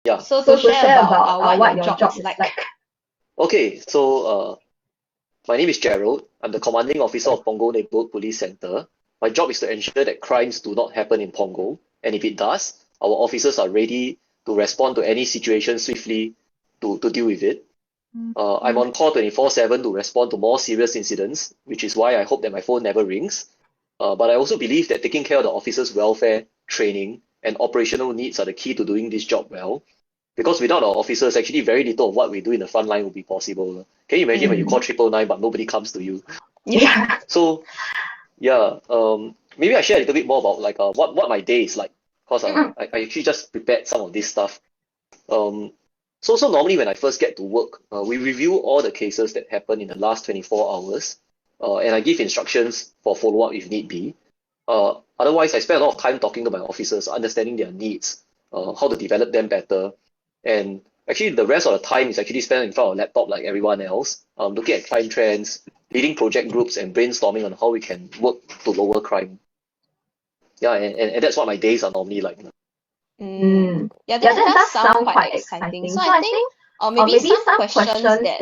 Yeah. So to share about what your job is like. Okay, so my name is Gerald. I'm the commanding officer of Punggol Neighbourhood Police Centre. My job is to ensure that crimes do not happen in Punggol, and if it does, our officers are ready to respond to any situation swiftly to deal with it. I'm on call 24/7 to respond to more serious incidents, which is why I hope that my phone never rings. But I also believe that taking care of the officers' welfare, training, and operational needs are the key to doing this job well. Because without our officers, actually very little of what we do in the front line would be possible. Can you imagine when you call 999 but nobody comes to you? Yeah. So yeah, maybe I share a little bit more about like what my day is like, because I actually just prepared some of this stuff. So normally when I first get to work, we review all the cases that happen in the last 24 hours, and I give instructions for follow-up if need be. Otherwise, I spend a lot of time talking to my officers, understanding their needs, how to develop them better, and actually the rest of the time is actually spent in front of a laptop like everyone else, looking at crime trends, leading project groups, and brainstorming on how we can work to lower crime. Yeah, and that's what my days are normally like. Yeah, that does sound quite exciting. So I think maybe some questions that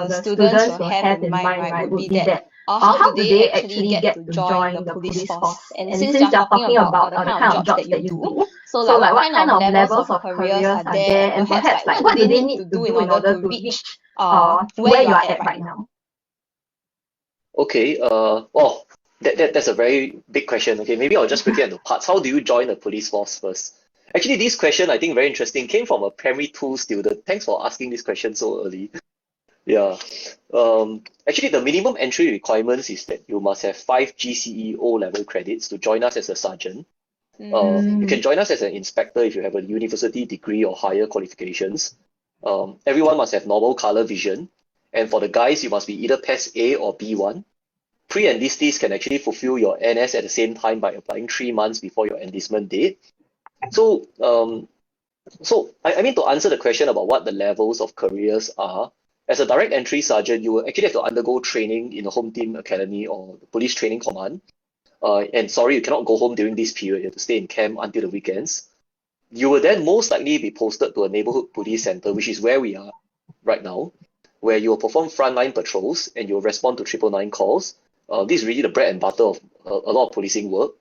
the students will have in mind, right, would be that how do they actually get to join the police force? And since you're talking about the kind of jobs that you do, so like what kind of levels of careers are there, and perhaps like what do they need to do in order to reach where you are at right now? Okay, well, that's a very big question. Okay, maybe I'll just break it into parts. How do you join the police force first? Actually, this question, I think very interesting, came from a primary 2 student. Thanks for asking this question so early. Yeah. Actually, the minimum entry requirements is that you must have 5 GCE O-level credits to join us as a sergeant. You can join us as an inspector if you have a university degree or higher qualifications. Everyone must have normal color vision. And for the guys, you must be either PES A or B1. Pre-enlistees can actually fulfill your NS at the same time by applying 3 months before your enlistment date. So, I mean, to answer the question about what the levels of careers are, as a direct entry sergeant, you will actually have to undergo training in the Home Team Academy or the Police Training Command. And sorry, you cannot go home during this period. You have to stay in camp until the weekends. You will then most likely be posted to a neighborhood police center, which is where we are right now, where you will perform frontline patrols and you'll respond to 999 calls. This is really the bread and butter of a lot of policing work.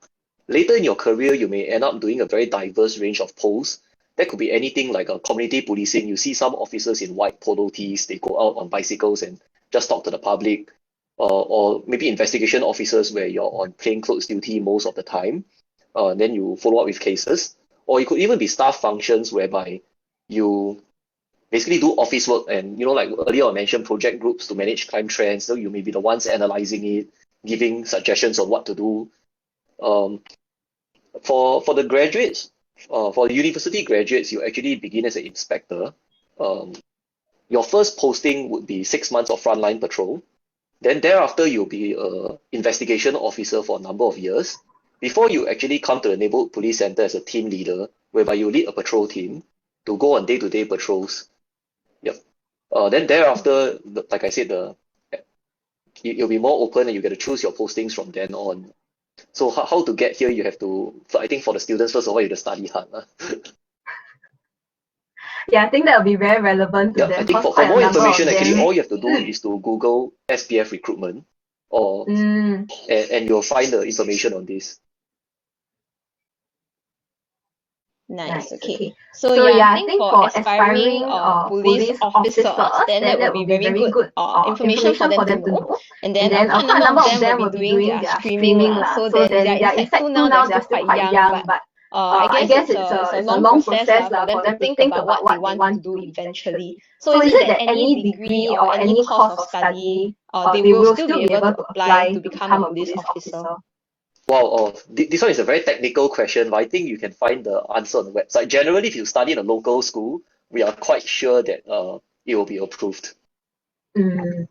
Later in your career, you may end up doing a very diverse range of posts. That could be anything like a community policing. You see some officers in white polo tees, they go out on bicycles and just talk to the public. Or maybe investigation officers where you're on plainclothes duty most of the time. Then you follow up with cases. Or it could even be staff functions whereby you basically do office work and, like earlier I mentioned, project groups to manage crime trends. So you may be the ones analyzing it, giving suggestions on what to do. For the graduates, for the university graduates, you actually begin as an inspector. Your first posting would be 6 months of frontline patrol. Then thereafter, you'll be an investigation officer for a number of years before you actually come to the neighborhood police center as a team leader, whereby you lead a patrol team to go on day-to-day patrols. Yep. Then thereafter, like I said, you'll be more open and you get to choose your postings from then on. So how to get here, you have to, I think for the students, first of all, you have to study hard. Yeah, I think that will be very relevant to them. I think for more information, actually, all you have to do is to Google SPF recruitment, and you'll find the information on this. Nice. Okay. So yeah, I think for aspiring police officers, then that would be very good information for them to know. And then quite a number of them will be doing their streaming lah. So then they are in Sec 2 now, they're still quite young, but I guess it's a long process lah for them to think about what they want to do eventually. So is it that any degree or any course of study, they will still be able to apply to become a police officer? Wow, this one is a very technical question, but I think you can find the answer on the website. Generally, if you study in a local school, we are quite sure that it will be approved. Okay,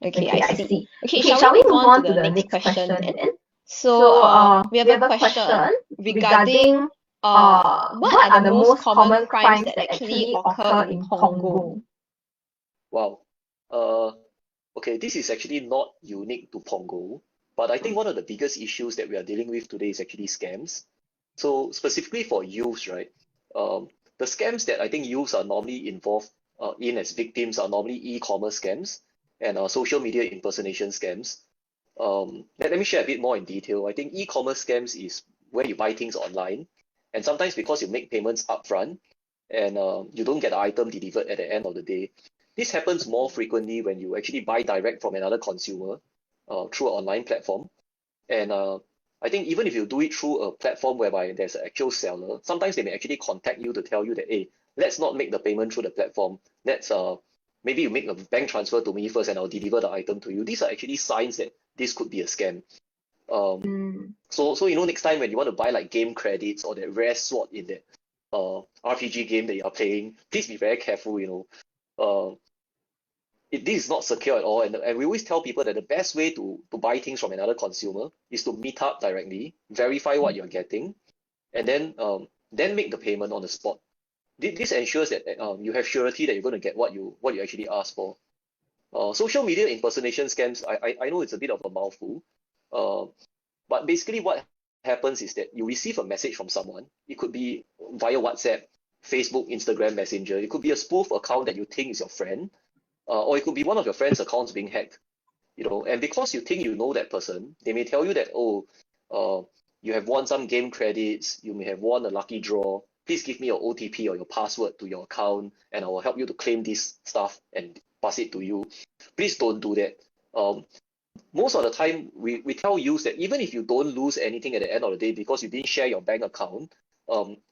I see. Okay, shall we move on to the next question then? So we have a question regarding what are the most common crimes that actually occur in Punggol? Wow. Okay, this is actually not unique to Punggol, but I think one of the biggest issues that we are dealing with today is actually scams. So specifically for youths, right? the scams that I think youths are normally involved in as victims are normally e-commerce scams and social media impersonation scams. Let me share a bit more in detail. I think e-commerce scams is where you buy things online, and sometimes because you make payments upfront and you don't get the item delivered at the end of the day. This happens more frequently when you actually buy direct from another consumer through an online platform. And I think even if you do it through a platform whereby there's an actual seller, sometimes they may actually contact you to tell you that, hey, let's not make the payment through the platform. Let's maybe you make a bank transfer to me first and I'll deliver the item to you. These are actually signs that this could be a scam. So next time when you want to buy like game credits or that rare sword in that RPG game that you are playing, please be very careful. This is not secure at all, and we always tell people that the best way to buy things from another consumer is to meet up directly, verify what you're getting, and then make the payment on the spot. This ensures that you have surety that you're going to get what you actually asked for. Social media impersonation scams, I know it's a bit of a mouthful, but basically what happens is that you receive a message from someone. It could be via WhatsApp, Facebook, Instagram, Messenger. It could be a spoof account that you think is your friend, or it could be one of your friends' accounts being hacked. And because you think you know that person, they may tell you that, you have won some game credits, you may have won a lucky draw. Please give me your OTP or your password to your account, and I will help you to claim this stuff and pass it to you. Please don't do that. Most of the time, we tell youths that even if you don't lose anything at the end of the day because you didn't share your bank account,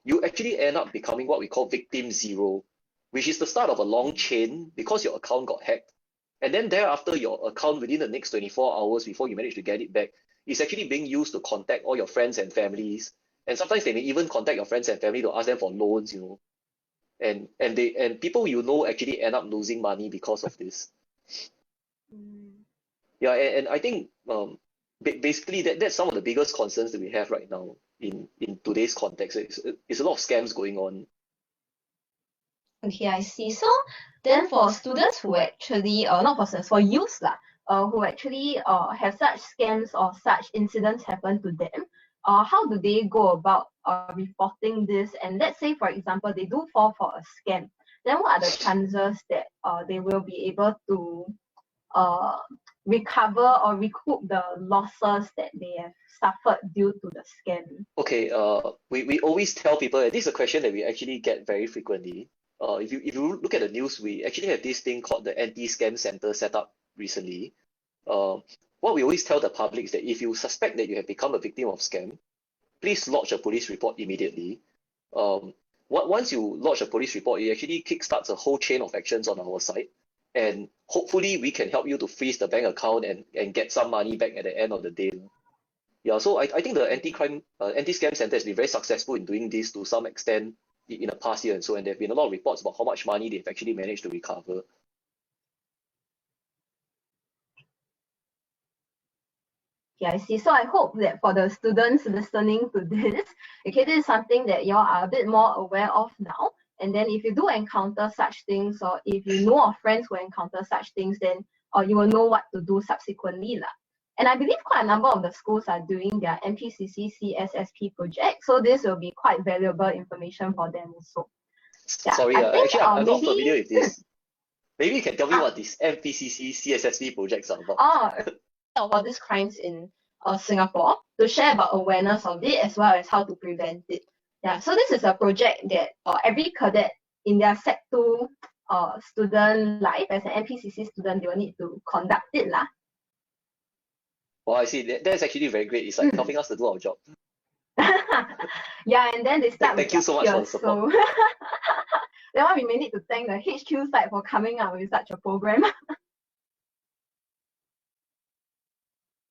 you actually end up becoming what we call victim zero, which is the start of a long chain because your account got hacked. And then thereafter, your account within the next 24 hours before you manage to get it back is actually being used to contact all your friends and families. And sometimes they may even contact your friends and family to ask them for loans, And people actually end up losing money because of this. Yeah, and I think basically that's some of the biggest concerns that we have right now in today's context. It's a lot of scams going on. Okay, I see. So then for students who actually, not for students, for youths who actually have such scams or such incidents happen to them, how do they go about reporting this? And let's say, for example, they do fall for a scam, then what are the chances that they will be able to recover or recoup the losses that they have suffered due to the scam? Okay, we always tell people, and this is a question that we actually get very frequently. If you look at the news, we actually have this thing called the Anti-Scam Center set up recently. What we always tell the public is that if you suspect that you have become a victim of scam, please lodge a police report immediately. Once you lodge a police report, it actually kickstarts a whole chain of actions on our side, and hopefully we can help you to freeze the bank account and get some money back at the end of the day. Yeah, so I think the anti-scam center has been very successful in doing this to some extent in the past year and so, and there have been a lot of reports about how much money they've actually managed to recover. Yeah, I see. So I hope that for the students listening to this, okay, this is something that you all are a bit more aware of now. And then if you do encounter such things, or if you know of friends who encounter such things, then you will know what to do subsequently. And I believe quite a number of the schools are doing their NPCC CSSP project. So this will be quite valuable information for them also. Yeah, sorry, actually I'm not familiar with this. Maybe you can tell me what these NPCC CSSP projects are about. About these crimes in Singapore, to share about awareness of it as well as how to prevent it. Yeah, so this is a project that every cadet in their Sec 2 student life as an NPCC student, they will need to conduct it. Well, I see. That's actually very great. It's like helping us to do our job. Yeah, and then they start Thank you so much for the support. So then we may need to thank the HQ site for coming up with such a program.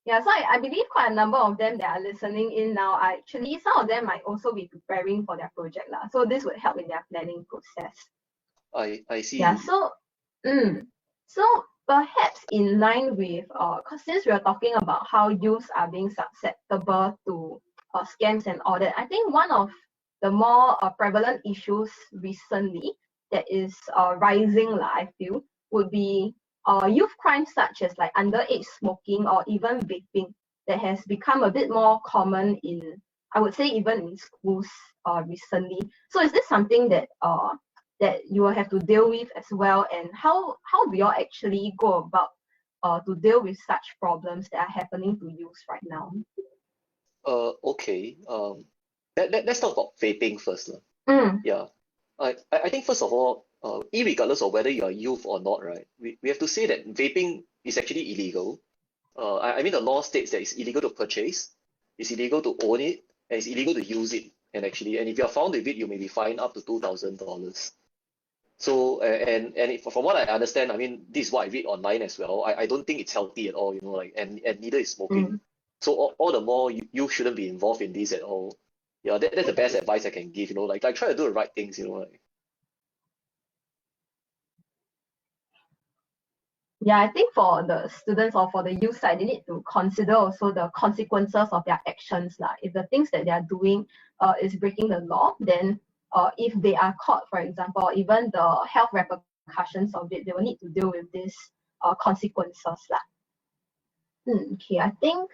Yeah, so I believe quite a number of them that are listening in now are actually, some of them might also be preparing for their project. So this would help in their planning process. I see. Yeah, so perhaps in line with, since we are talking about how youths are being susceptible to scams and all that, I think one of the more prevalent issues recently that is rising, I feel, would be youth crimes such as like underage smoking or even vaping that has become a bit more common in I would say even in schools recently. So is this something that you will have to deal with as well? And how do you all actually go about to deal with such problems that are happening to youth right now? Okay. Let's talk about vaping first. Yeah. I think first of all, irregardless of whether you are youth or not, right, we have to say that vaping is actually illegal. I mean, the law states that it's illegal to purchase, it's illegal to own it, and it's illegal to use it. And if you are found with it, you may be fined up to $2,000. So, from what I understand, I mean, this is what I read online as well. I don't think it's healthy at all, like, and neither is smoking. So all the more you shouldn't be involved in this at all. Yeah, that's the best advice I can give, like try to do the right things, like. Yeah, I think for the students or for the youth side, they need to consider also the consequences of their actions. If the things that they are doing is breaking the law, then if they are caught, for example, even the health repercussions of it, they will need to deal with these consequences. Okay, I think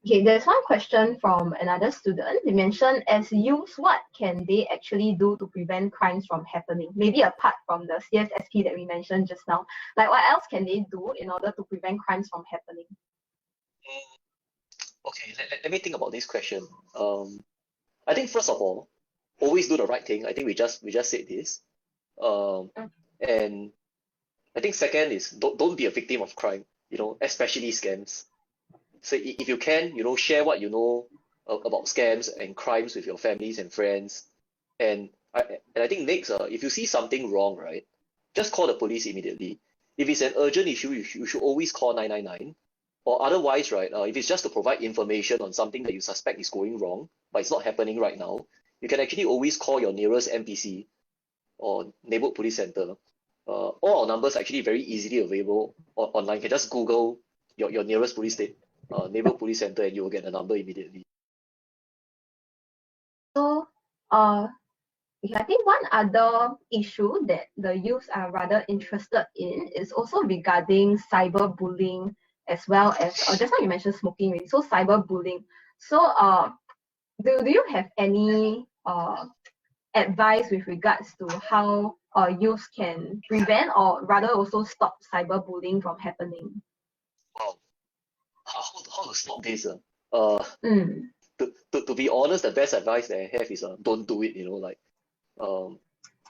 there's one question from another student. They mentioned, as youth, what can they actually do to prevent crimes from happening? Maybe apart from the CSSP that we mentioned just now. Like, what else can they do in order to prevent crimes from happening? Okay, let me think about this question. I think first of all, always do the right thing. I think we just said this. And I think second is don't be a victim of crime, especially scams. So if you can, share what you know about scams and crimes with your families and friends. And I think next, if you see something wrong, right, just call the police immediately. If it's an urgent issue, you should always call 999. Or otherwise, right, if it's just to provide information on something that you suspect is going wrong, but it's not happening right now, you can actually always call your nearest NPC or neighborhood police center. All our numbers are actually very easily available online. You can just Google your nearest police state, neighborhood police center, and you will get the number immediately. So, I think one other issue that the youth are rather interested in is also regarding cyberbullying, as well as just now you mentioned smoking, right? So cyberbullying. So, do you have any advice with regards to how youth can prevent or rather also stop cyberbullying from happening? Wow, how to stop this? To be honest, the best advice that I have is don't do it. Like,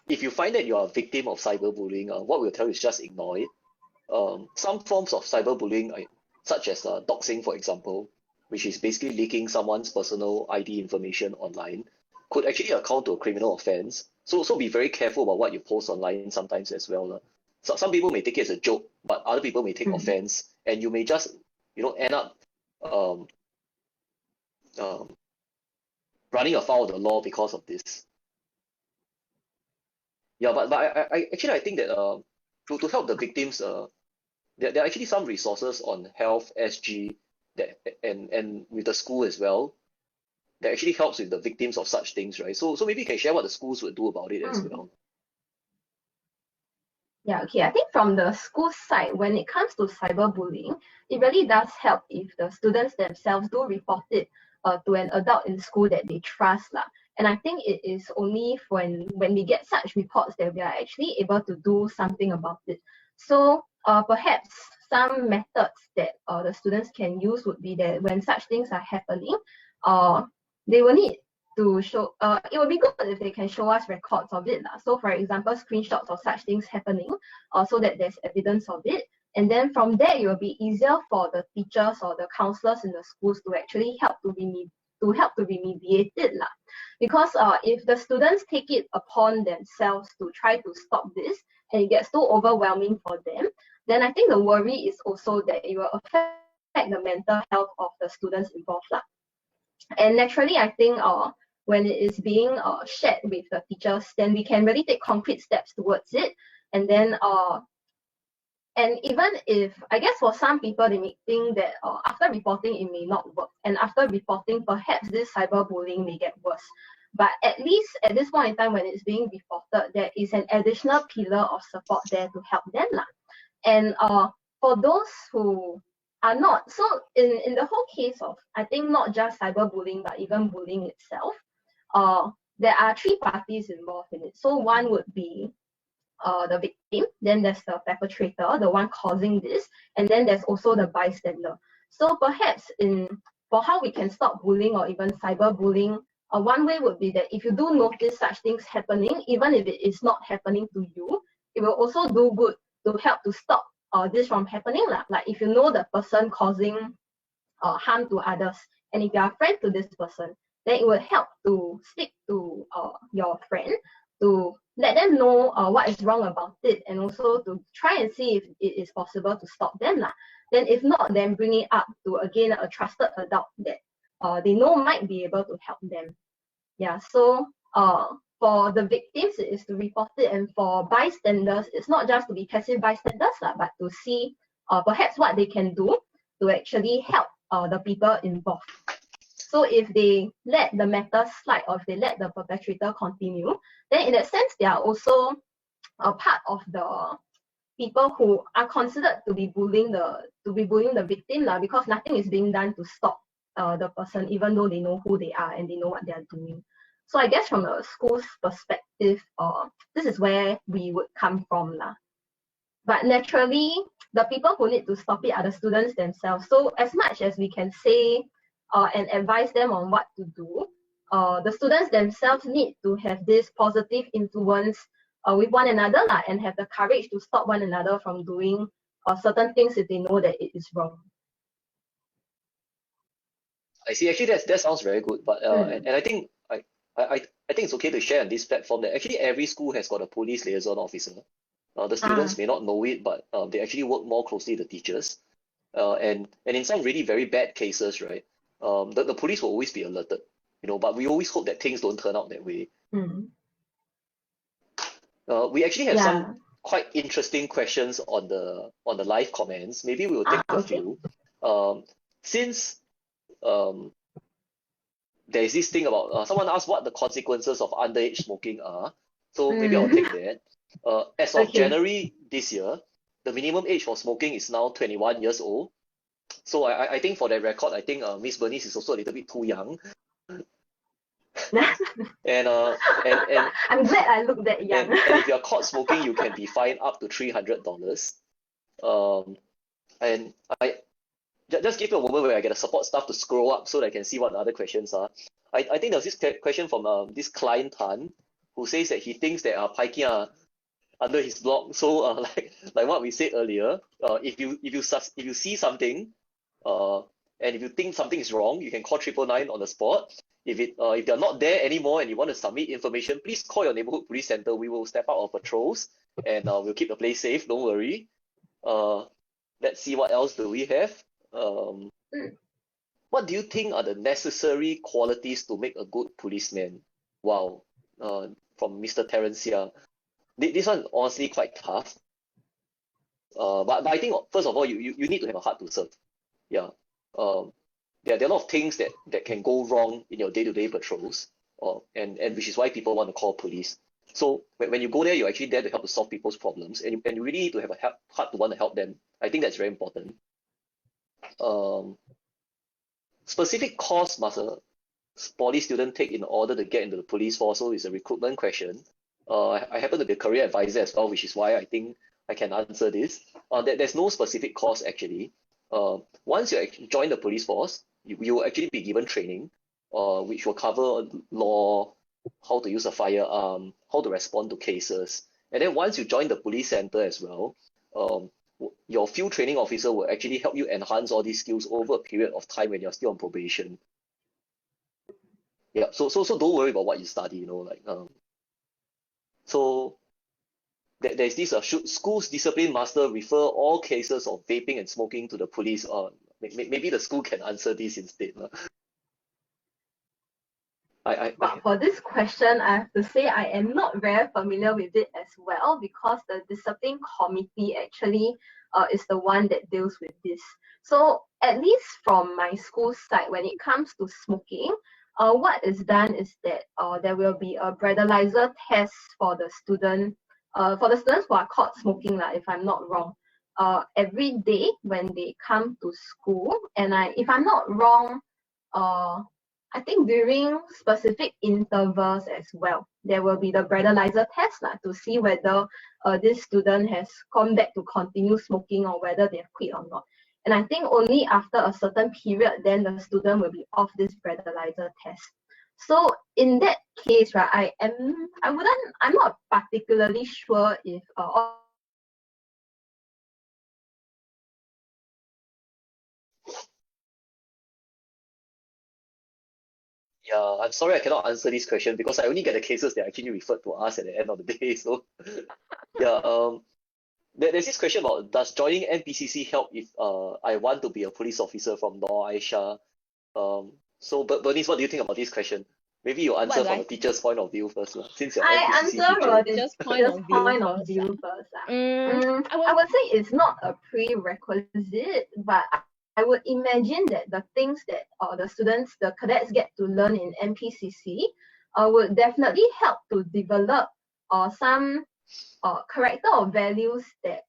if you find that you are a victim of cyberbullying, what we'll tell you is just ignore it. Some forms of cyberbullying, such as doxing, for example, which is basically leaking someone's personal ID information online, could actually account to a criminal offense. So be very careful about what you post online sometimes as well. So some people may take it as a joke, but other people may take offense, and you may just end up um, running afoul of the law because of this. Yeah, but I think that to help the victims, there are actually some resources on Health SG that and with the school as well that actually helps with the victims of such things, right? So maybe you can share what the schools would do about it as well. Yeah, okay. I think from the school side, when it comes to cyberbullying, it really does help if the students themselves do report it to an adult in school that they trust. And I think it is only when we get such reports that we are actually able to do something about it. So perhaps some methods that the students can use would be that when such things are happening, they will need to show, it would be good if they can show us records of it. So for example, screenshots of such things happening, so that there's evidence of it. And then from there, it will be easier for the teachers or the counselors in the schools to actually help to remediate it. Because if the students take it upon themselves to try to stop this, and it gets too overwhelming for them, then I think the worry is also that it will affect the mental health of the students involved. And naturally, I think when it is being shared with the teachers, then we can really take concrete steps towards it. And then and even if, I guess for some people, they may think that after reporting, it may not work. And after reporting, perhaps this cyberbullying may get worse. But at least at this point in time, when it's being reported, there is an additional pillar of support there to help them. And for those who are not. So in the whole case of, I think, not just cyberbullying but even bullying itself, there are three parties involved in it. So one would be the victim, then there's the perpetrator, the one causing this, and then there's also the bystander. So perhaps for how we can stop bullying or even cyberbullying, one way would be that if you do notice such things happening, even if it is not happening to you, it will also do good to help to stop this from happening. Like if you know the person causing harm to others, and if you are a friend to this person, then it will help to speak to your friend to let them know what is wrong about it, and also to try and see if it is possible to stop them. Then if not, then bring it up to, again, a trusted adult that they know might be able to help them. Yeah, so for the victims, it is to report it, and for bystanders, it's not just to be passive bystanders, but to see perhaps what they can do to actually help the people involved. So if they let the matter slide, or if they let the perpetrator continue, then in that sense, they are also a part of the people who are considered to be bullying the victim, because nothing is being done to stop the person, even though they know who they are and they know what they are doing. So I guess from a school's perspective, this is where we would come from. But naturally, the people who need to stop it are the students themselves. So as much as we can say and advise them on what to do, the students themselves need to have this positive influence with one another, and have the courage to stop one another from doing certain things if they know that it is wrong. I see. Actually, that sounds very good. But and I think I think it's okay to share on this platform that actually every school has got a police liaison officer. The students may not know it, but they actually work more closely with the teachers. And in some really very bad cases, right, the police will always be alerted, but we always hope that things don't turn out that way. We actually have some quite interesting questions on the live comments. Maybe we will take a few. Since there is this thing about someone asked what the consequences of underage smoking are. So maybe I'll take that. As of January this year, the minimum age for smoking is now 21 years old. So I think for that record, I think Ms Bernice is also a little bit too young. and I'm glad I look that young. and if you're caught smoking, you can be fined up to $300. And I just give me a moment where I get the support staff to scroll up so that I can see what the other questions are. I think there's this question from this client Tan, who says that he thinks that piking are under his blog. So like what we said earlier, if you see something, and if you think something is wrong, you can call 999 on the spot. If they're not there anymore and you want to submit information, please call your neighborhood police center. We will step out our patrols and we'll keep the place safe. Don't worry. Let's see what else do we have. What do you think are the necessary qualities to make a good policeman? Wow. From Mr. Terence here. This one honestly quite tough. But I think first of all, you need to have a heart to serve. Yeah. There are a lot of things that can go wrong in your day-to-day patrols, and which is why people want to call police. So when you go there, you're actually there to help to solve people's problems, and you really need to have a heart to want to help them. I think that's very important. Specific course must a poly student take in order to get into the police force? So it's a recruitment question. I happen to be a career advisor as well, which is why I think I can answer this. There's no specific course actually. Once you join the police force, you will actually be given training, which will cover law, how to use a firearm, how to respond to cases. And then once you join the police center as well, your field training officer will actually help you enhance all these skills over a period of time when you're still on probation. Yeah, so don't worry about what you study, so there's this should schools discipline master refer all cases of vaping and smoking to the police? Maybe the school can answer this instead. For this question, I have to say I am not very familiar with it as well, because the discipline committee actually is the one that deals with this. So at least from my school side, when it comes to smoking, what is done is that there will be a breathalyzer test for the students who are caught smoking, if I'm not wrong. every day when they come to school. And if I'm not wrong, I think during specific intervals as well, there will be the breathalyzer test to see whether this student has come back to continue smoking or whether they have quit or not. And I think only after a certain period, then the student will be off this breathalyzer test. So in that case, right, I'm not particularly sure if Yeah, I'm sorry I cannot answer this question because I only get the cases that actually referred to us at the end of the day. So yeah, there's this question about does joining NPCC help if I want to be a police officer from Nor Aisha? So but Bernice, what do you think about this question? Maybe you answer from a teacher's point of view first, since you're I NPCC answer from a teacher. teacher's point of view first. I would say it's not a prerequisite, but I would imagine that the things that the students, the cadets get to learn in NPCC would definitely help to develop some character or values that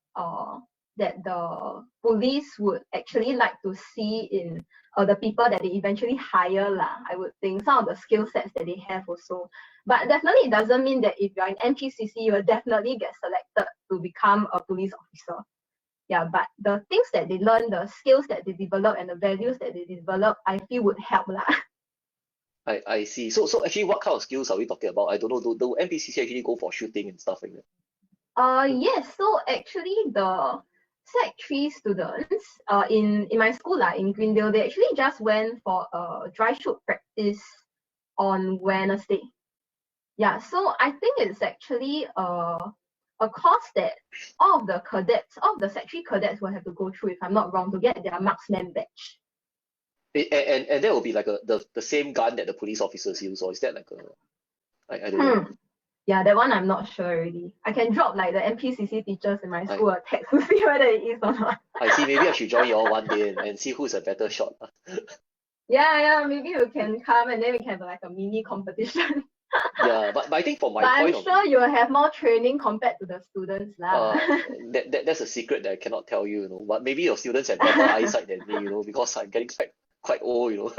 the police would actually like to see in the people that they eventually hire lah. I would think some of the skill sets that they have also. But definitely it doesn't mean that if you're in NPCC, you will definitely get selected to become a police officer. Yeah, but the things that they learn, the skills that they develop, and the values that they develop, I feel would help lah. I see. So actually, what kind of skills are we talking about? I don't know. Do NPCC actually go for shooting and stuff like that? Yes. So actually, the Sec 3 students in my school in Greendale, they actually just went for a dry shoot practice on Wednesday. Yeah. So I think it's actually a course that all of the cadets, all of the Sec 3 cadets will have to go through, if I'm not wrong, to get their marksman badge. And that will be like the same gun that the police officers use, or is that like I don't know. Yeah, that one I'm not sure already. I can drop like the NPCC teachers in my school a text to see whether it is or not. I see. Maybe I should join you all one day and see who's a better shot. Yeah, maybe you can come and then we can have like a mini competition. Yeah, but I think for my but point I'm sure you will have more training compared to the students lah. That's a secret that I cannot tell you, But maybe your students have better eyesight than me, because I'm getting quite old,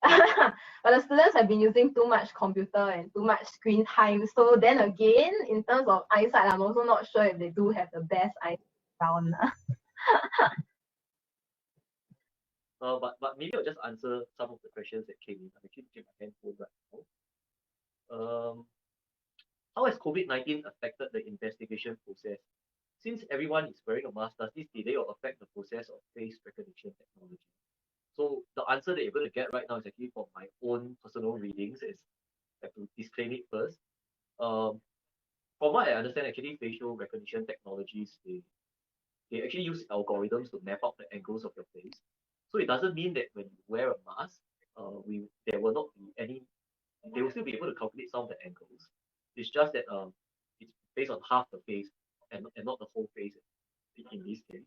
But the students have been using too much computer and too much screen time. So then again, in terms of eyesight, I'm also not sure if they do have the best eyesight around. But maybe I'll just answer some of the questions that came in. I'm actually looking at my handphone right now. How has COVID-19 affected the investigation process? Since everyone is wearing a mask, does this delay or affect the process of face recognition technology? So the answer that you're going to get right now is actually from my own personal readings. I have to disclaim it first. From what I understand, actually facial recognition technologies, they actually use algorithms to map out the angles of your face. So it doesn't mean that when you wear a mask, there will not be any. They will still be able to calculate some of the angles. It's just that it's based on half the face and not the whole face in this case.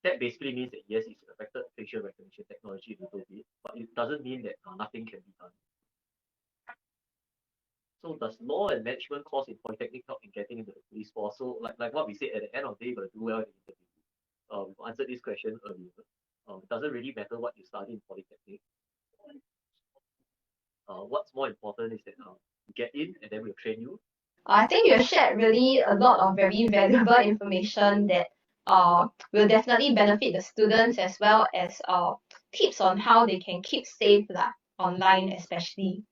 That basically means that yes, it's affected facial recognition technology a little bit, but it doesn't mean that nothing can be done. So does law and management course in Polytechnic help in getting into the police force? So like what we said, at the end of the day, you got to do well in the interview. We've answered this question earlier. It doesn't really matter what you study in Polytechnic. What's more important is that you get in and then we'll train you. I think you shared really a lot of very valuable information that will definitely benefit the students as well as tips on how they can keep safe online especially.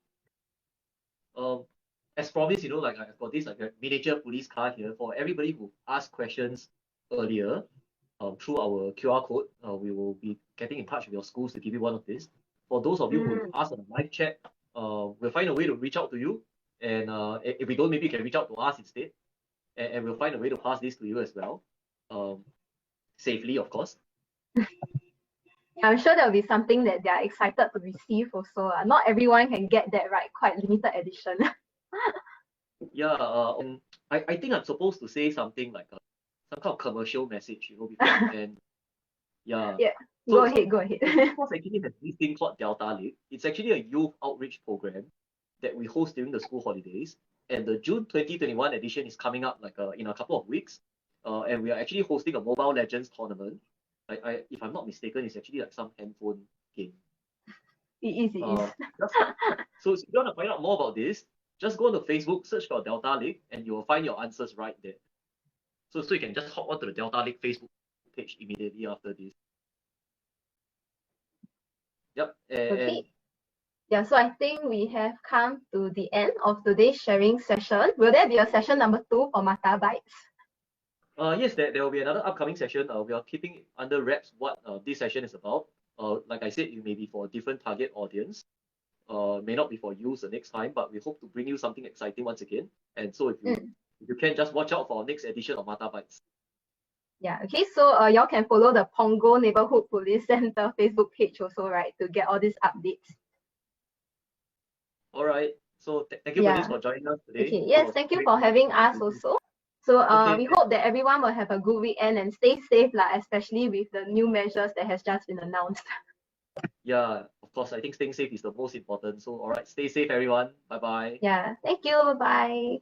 As promised, like I've got this like a miniature police car here for everybody who asked questions earlier. Through our QR code, we will be getting in touch with your schools to give you one of these. For those of you who asked on the live chat, we'll find a way to reach out to you. And if we don't, maybe you can reach out to us instead. And we'll find a way to pass this to you as well. Safely, of course. I'm sure there'll be something that they're excited to receive also. Not everyone can get that right, quite limited edition. Yeah, I think I'm supposed to say something like some kind of commercial message, before and yeah. Yeah, go ahead. Of course, actually has this thing called Delta League. It's actually a youth outreach program that we host during the school holidays. and the June 2021 edition is coming up like in a couple of weeks. And we are actually hosting a Mobile Legends tournament. If I'm not mistaken, it's actually like some handphone game. It is. So if you want to find out more about this, just go to Facebook, search for Delta Lake, and you will find your answers right there. So you can just hop onto the Delta Lake Facebook page immediately after this. Yep. Okay. Yeah, so I think we have come to the end of today's sharing session. Will there be a session number 2 for Mata-Bytes? Yes, there will be another upcoming session. We are keeping under wraps what this session is about. Like I said, it may be for a different target audience. May not be for you the next time, but we hope to bring you something exciting once again. And so if you can, just watch out for our next edition of Mata-Bytes. Yeah, okay, so y'all can follow the Punggol Neighborhood Police Center Facebook page also, right, to get all these updates. All right. So thank you, Bernice, for joining us today. Okay, yes, thank you for having us also. So we hope that everyone will have a good weekend and stay safe, especially with the new measures that has just been announced. Yeah, of course, I think staying safe is the most important. So all right, stay safe, everyone. Bye-bye. Yeah, thank you. Bye-bye.